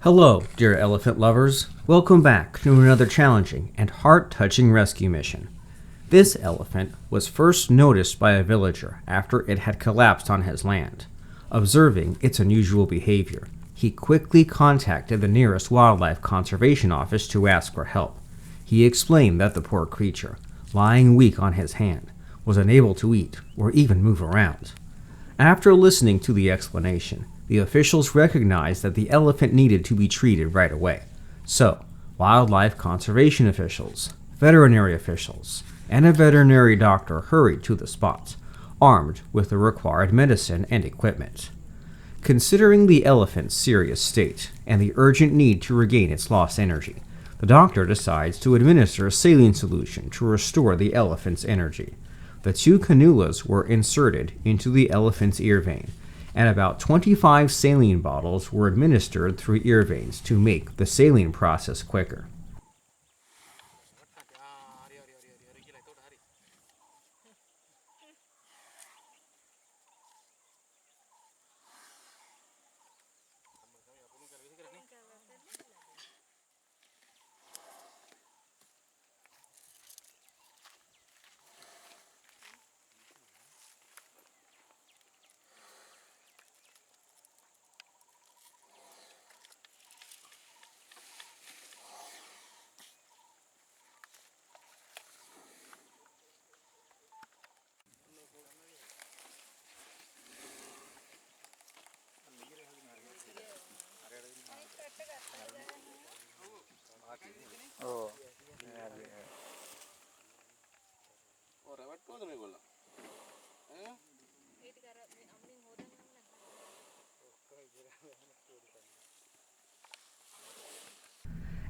Hello, dear elephant lovers. Welcome back to another challenging and heart-touching rescue mission. This elephant was first noticed by a villager after it had collapsed on his land. Observing its unusual behavior, he quickly contacted the nearest wildlife conservation office to ask for help. He explained that the poor creature, lying weak on his hand, was unable to eat or even move around. After listening to the explanation, the officials recognized that the elephant needed to be treated right away. So, wildlife conservation officials, veterinary officials, and a veterinary doctor hurried to the spot, armed with the required medicine and equipment. Considering the elephant's serious state and the urgent need to regain its lost energy, the doctor decides to administer a saline solution to restore the elephant's energy. The 2 cannulas were inserted into the elephant's ear vein, and about 25 saline bottles were administered through ear veins to make the saline process quicker.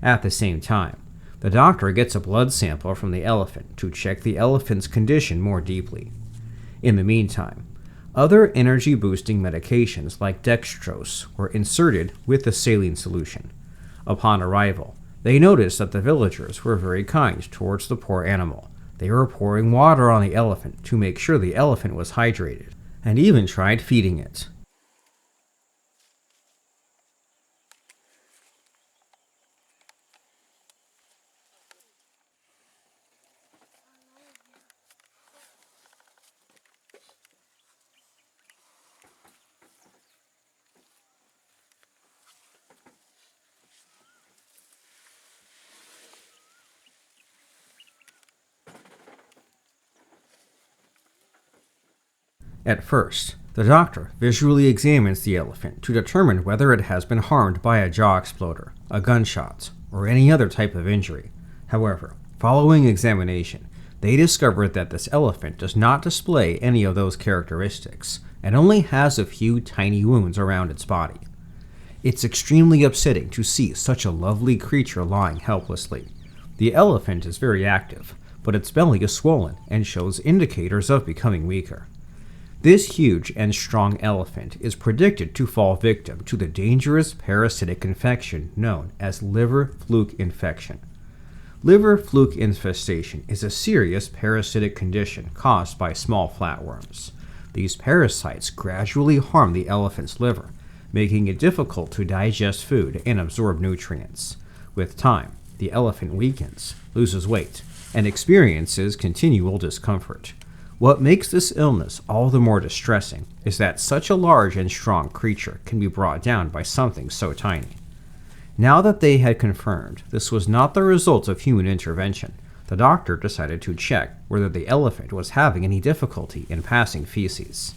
At the same time, the doctor gets a blood sample from the elephant to check the elephant's condition more deeply. In the meantime, other energy-boosting medications like dextrose were inserted with the saline solution. Upon arrival, they noticed that the villagers were very kind towards the poor animal. They were pouring water on the elephant to make sure the elephant was hydrated, and even tried feeding it. At first, the doctor visually examines the elephant to determine whether it has been harmed by a jaw exploder, a gunshot, or any other type of injury. However, following examination, they discovered that this elephant does not display any of those characteristics and only has a few tiny wounds around its body. It's extremely upsetting to see such a lovely creature lying helplessly. The elephant is very active, but its belly is swollen and shows indicators of becoming weaker. This huge and strong elephant is predicted to fall victim to the dangerous parasitic infection known as liver fluke infection. Liver fluke infestation is a serious parasitic condition caused by small flatworms. These parasites gradually harm the elephant's liver, making it difficult to digest food and absorb nutrients. With time, the elephant weakens, loses weight, and experiences continual discomfort. What makes this illness all the more distressing is that such a large and strong creature can be brought down by something so tiny. Now that they had confirmed this was not the result of human intervention, the doctor decided to check whether the elephant was having any difficulty in passing feces.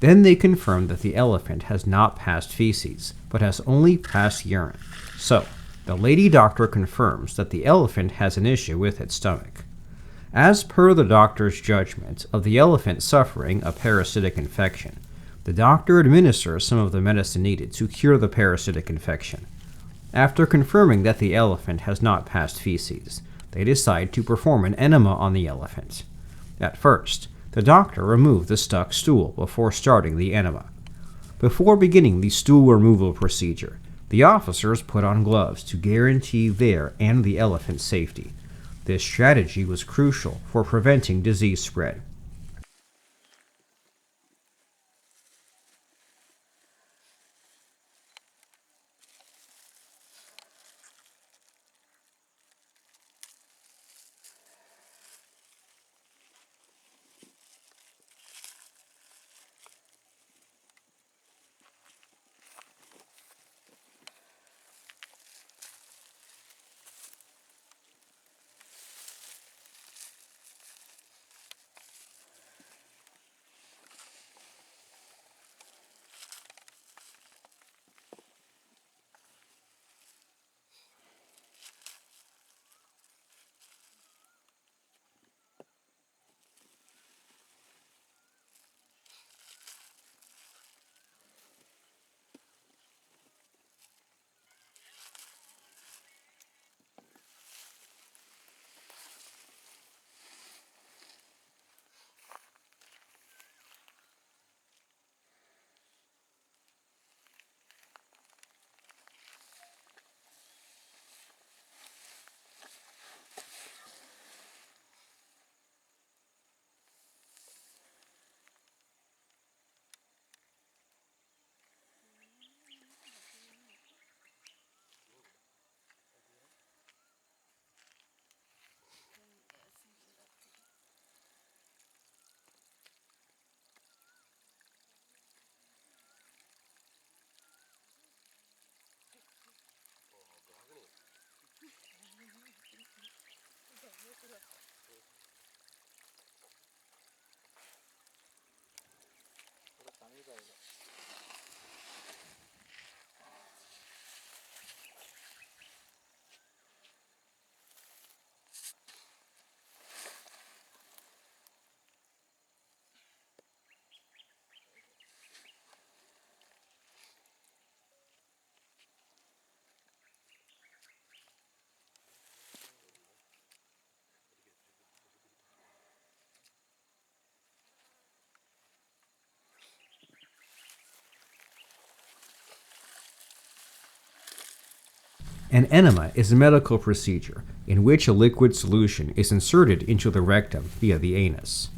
Then they confirmed that the elephant has not passed feces, but has only passed urine. So, the lady doctor confirms that the elephant has an issue with its stomach. As per the doctor's judgment of the elephant suffering a parasitic infection, the doctor administers some of the medicine needed to cure the parasitic infection. After confirming that the elephant has not passed feces, they decide to perform an enema on the elephant. At first, the doctor removed the stuck stool before starting the enema. Before beginning the stool removal procedure, the officers put on gloves to guarantee their and the elephant's safety. This strategy was crucial for preventing disease spread. An enema is a medical procedure in which a liquid solution is inserted into the rectum via the anus.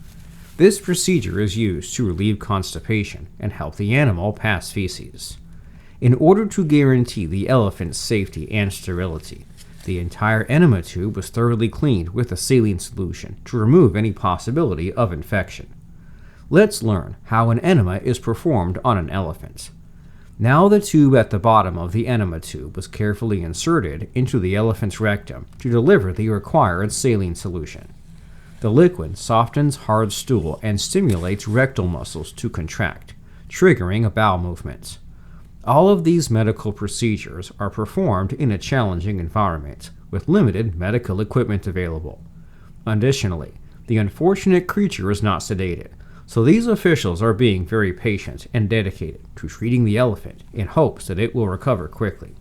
This procedure is used to relieve constipation and help the animal pass feces. In order to guarantee the elephant's safety and sterility, the entire enema tube was thoroughly cleaned with a saline solution to remove any possibility of infection. Let's learn how an enema is performed on an elephant. Now the tube at the bottom of the enema tube was carefully inserted into the elephant's rectum to deliver the required saline solution. The liquid softens hard stool and stimulates rectal muscles to contract, triggering a bowel movement. All of these medical procedures are performed in a challenging environment with limited medical equipment available. Additionally, the unfortunate creature is not sedated, so these officials are being very patient and dedicated to treating the elephant in hopes that it will recover quickly.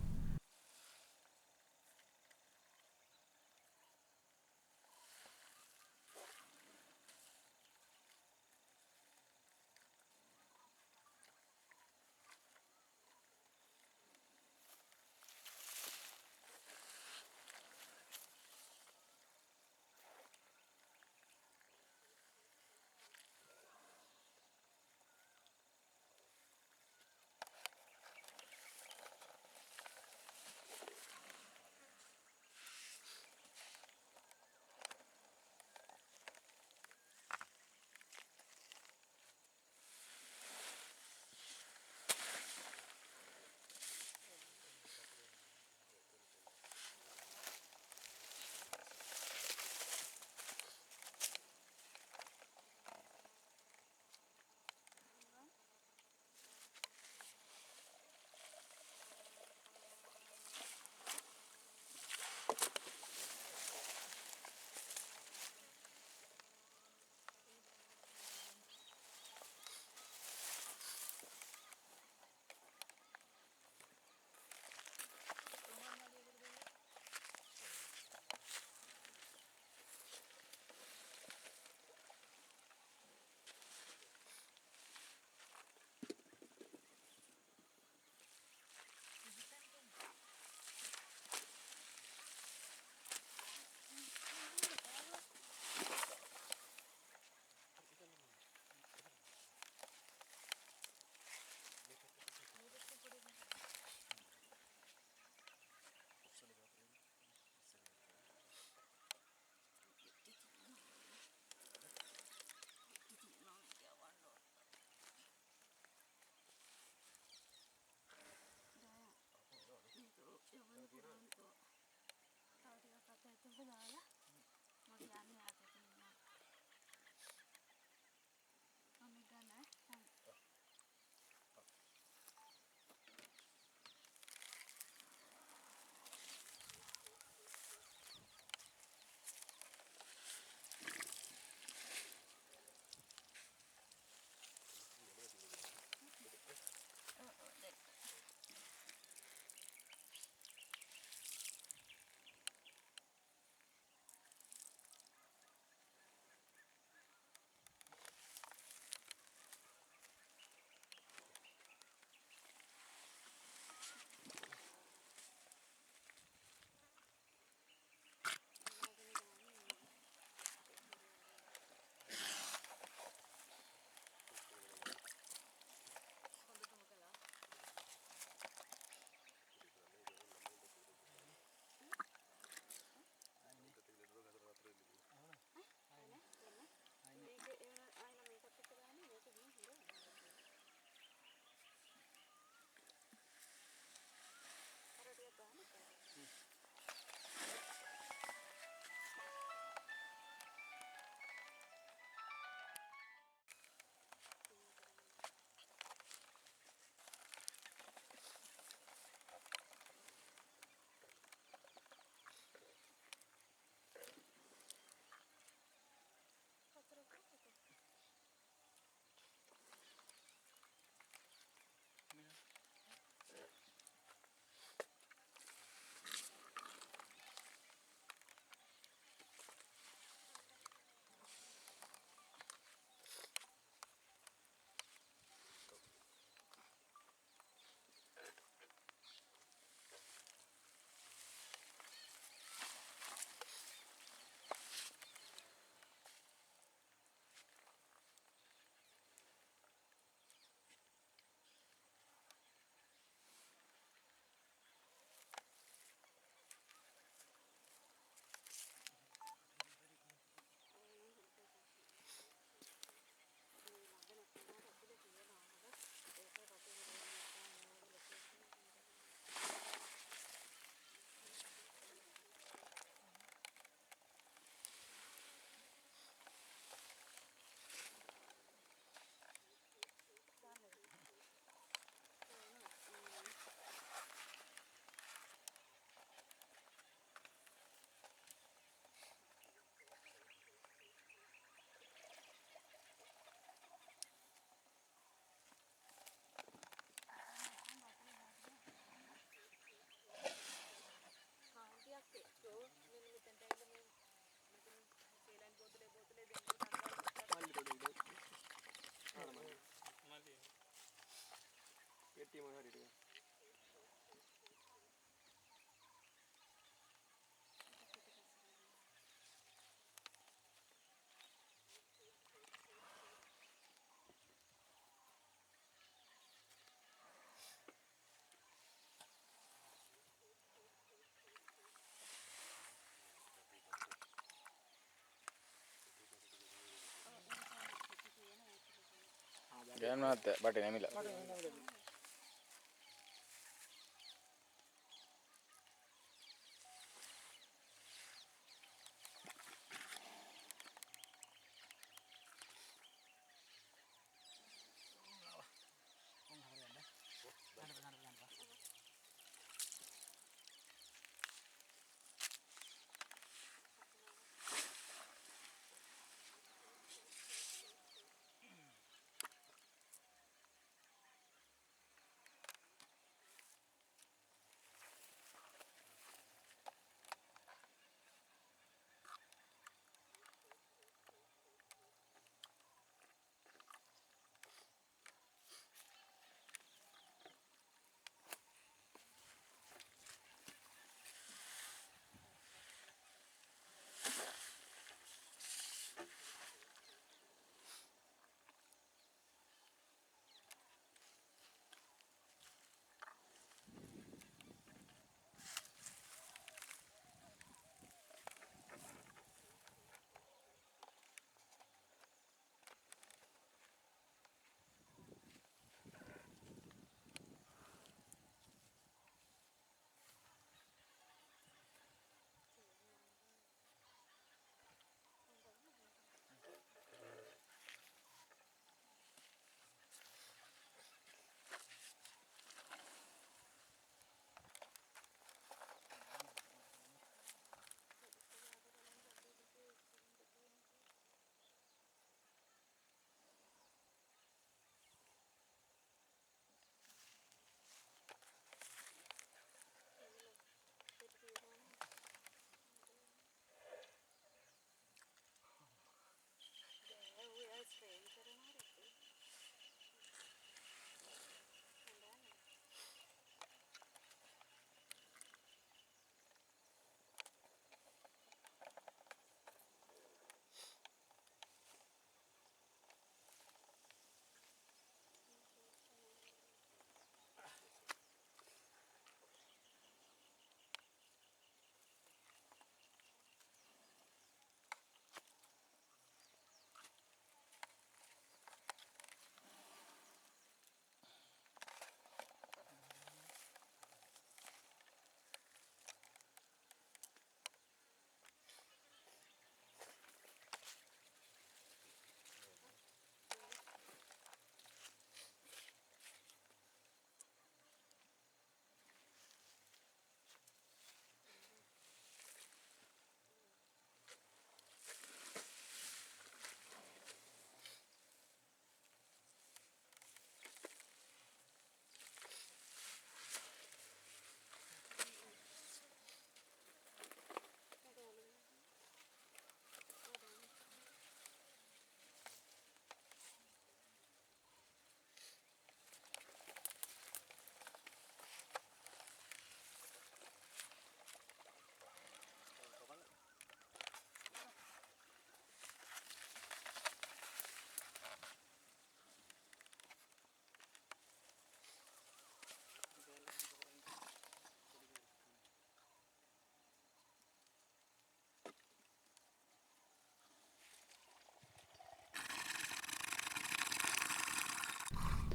but enema.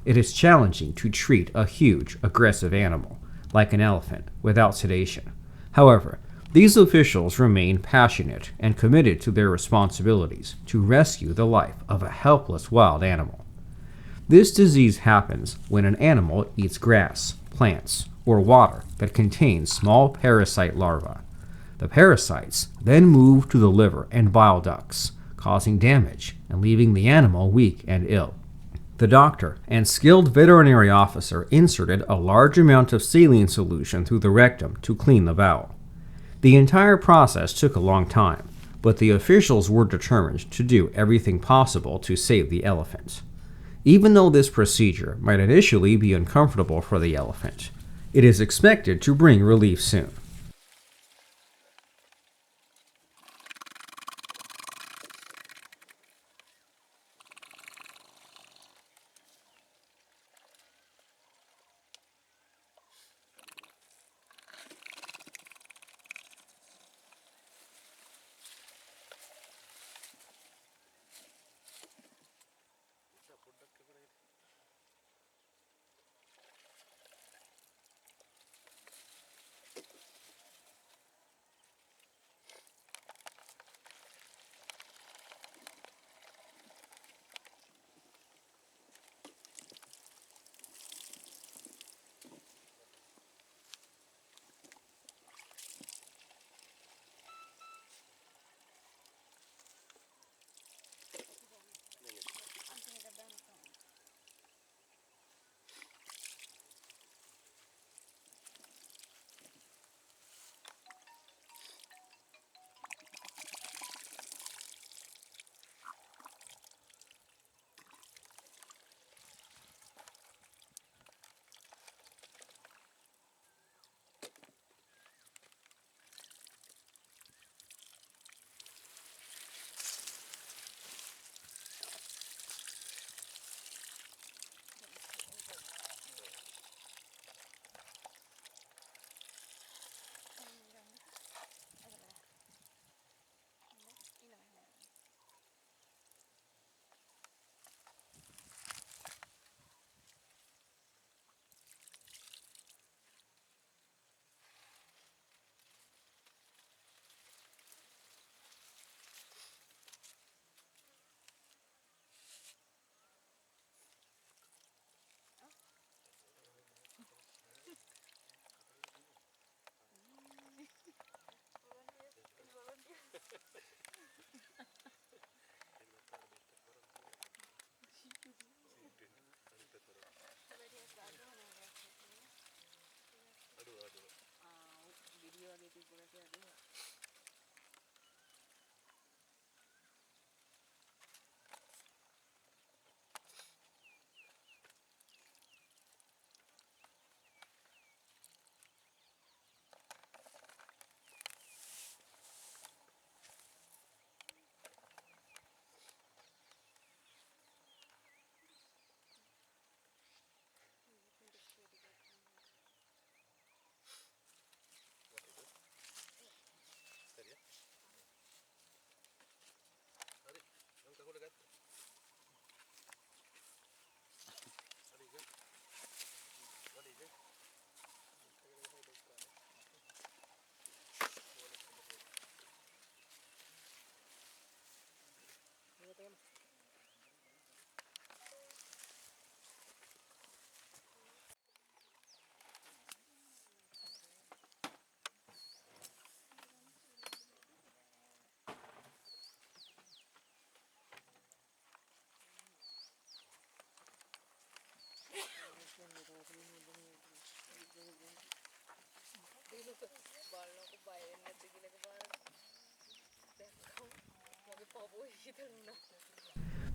It is challenging to treat a huge, aggressive animal, like an elephant, without sedation. However, these officials remain passionate and committed to their responsibilities to rescue the life of a helpless wild animal. This disease happens when an animal eats grass, plants, or water that contains small parasite larvae. The parasites then move to the liver and bile ducts, causing damage and leaving the animal weak and ill. The doctor and skilled veterinary officer inserted a large amount of saline solution through the rectum to clean the bowel. The entire process took a long time, but the officials were determined to do everything possible to save the elephant. Even though this procedure might initially be uncomfortable for the elephant, it is expected to bring relief soon.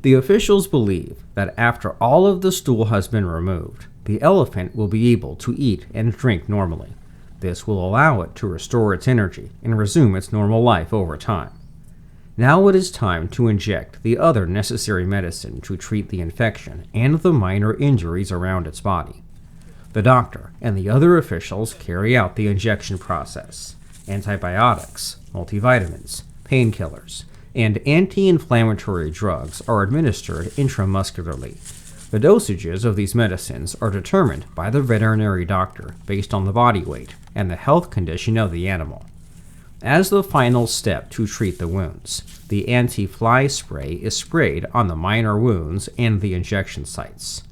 The officials believe that after all of the stool has been removed, the elephant will be able to eat and drink normally. This will allow it to restore its energy and resume its normal life over time. Now it is time to inject the other necessary medicine to treat the infection and the minor injuries around its body. The doctor and the other officials carry out the injection process. Antibiotics, multivitamins, painkillers, and anti-inflammatory drugs are administered intramuscularly. The dosages of these medicines are determined by the veterinary doctor based on the body weight and the health condition of the animal. As the final step to treat the wounds, the anti-fly spray is sprayed on the minor wounds and the injection sites.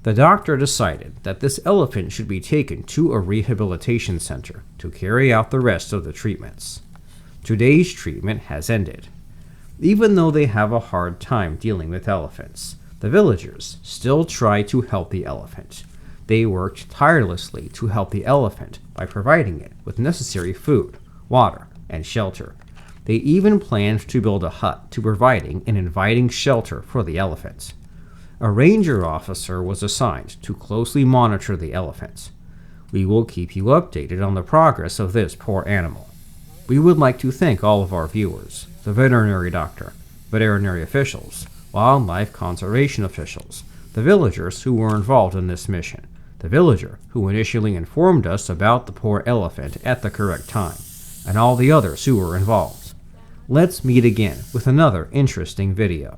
The doctor decided that this elephant should be taken to a rehabilitation center to carry out the rest of the treatments. Today's treatment has ended. Even though they have a hard time dealing with elephants, the villagers still try to help the elephant. They worked tirelessly to help the elephant by providing it with necessary food, water, and shelter. They even planned to build a hut to providing an inviting shelter for the elephant. A ranger officer was assigned to closely monitor the elephants. We will keep you updated on the progress of this poor animal. We would like to thank all of our viewers, the veterinary doctor, veterinary officials, wildlife conservation officials, the villagers who were involved in this mission, the villager who initially informed us about the poor elephant at the correct time, and all the others who were involved. Let's meet again with another interesting video.